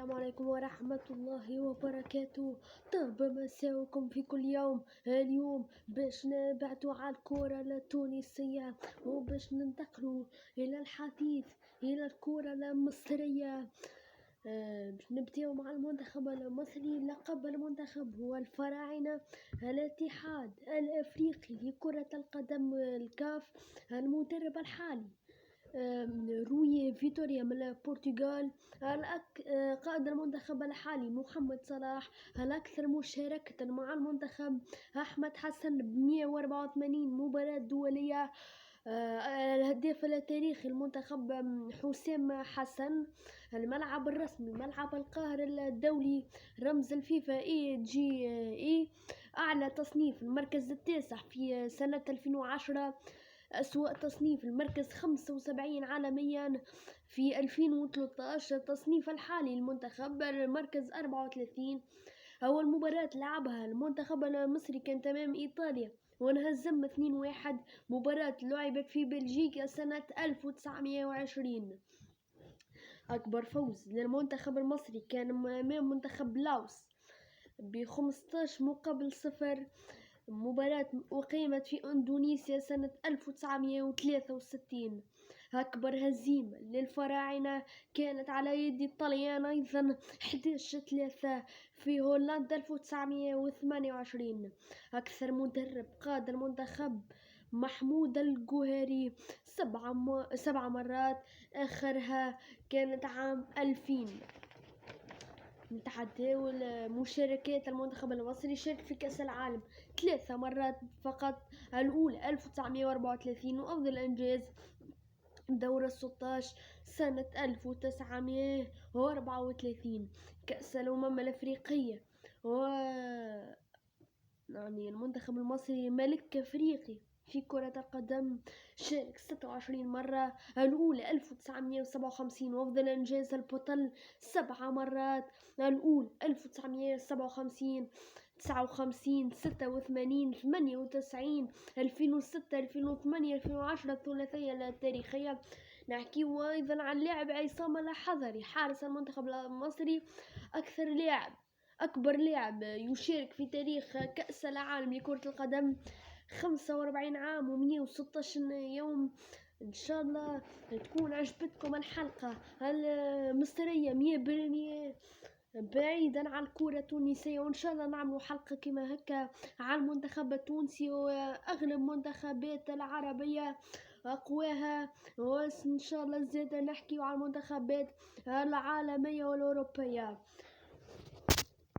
السلام عليكم ورحمة الله وبركاته. طاب مساءكم في كل يوم. اليوم باش نبعدوا على الكرة التونسية وباش ننتقلوا إلى الحديث إلى الكرة المصرية. باش نبداو مع المنتخب المصري. لقب المنتخب هو الفراعنة. الاتحاد الأفريقي لكرة القدم الكاف. المدرب الحالي روي فيتوريا من البرتغال. قائد المنتخب الحالي محمد صلاح. الأكثر مشاركة مع المنتخب أحمد حسن ب184 مباراة دولية. الهداف التاريخي المنتخب حسام حسن. الملعب الرسمي ملعب القاهرة الدولي. رمز الفيفا EGA. أعلى تصنيف المركز التاسع في سنة 2010. أسوأ تصنيف المركز 75 عالميا في 2013. التصنيف الحالي المنتخب المركز 34. أول مباراة لعبها المنتخب المصري كانت أمام إيطاليا وانهزم 2-1. مباراة لعبت في بلجيكا سنة 1920. أكبر فوز للمنتخب المصري كان أمام منتخب لاوس ب15-0. مباراة أقيمت في إندونيسيا سنة 1963. أكبر هزيمة للفراعنة كانت على يد الطليان أيضا 11-3 في هولندا 1928. أكثر مدرب قاد المنتخب محمود الجوهري 7 مرات، آخرها كانت عام 2000. نتعداو مشاركات المنتخب المصري. شارك في كأس العالم 3 مرات فقط، الأولى 1934 وأفضل إنجاز دورة 16 سنة 1934. كأس الأمم الأفريقية يعني المنتخب المصري ملك أفريقي في كرة القدم. شارك 26 مرة، الأولى 1957 وأفضل إنجاز البطل 7 مرات، الأولى 1957 59 86 98 2006 2008 2010 الثلاثية التاريخية. نحكيو أيضا عن لاعب عصام الحضري حارس المنتخب المصري. أكبر لاعب يشارك في تاريخ كأس العالم لكرة القدم، 45 عام و116 يوم. إن شاء الله تكون عجبتكم الحلقة المصرية 100% بعيدا عن الكرة التونسية، وإن شاء الله نعملوا حلقة كما هكا على المنتخب التونسي وأغلب منتخبات العربية أقواها، وإن شاء الله زيادة نحكي على المنتخبات العالمية والأوروبية.